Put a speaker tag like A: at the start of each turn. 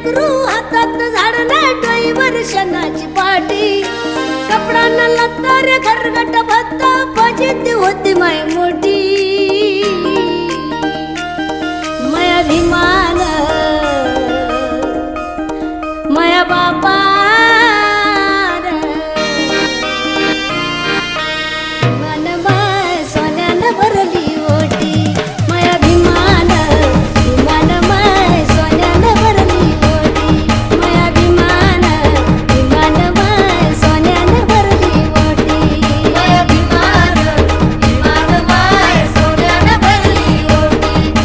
A: लेकरू हातात झाड नाही डोईवर शनाची पाटी कपडांना लत्ता रे खरगट भत्ता फजिती होती माय मोठी माया अभिमान माया बापा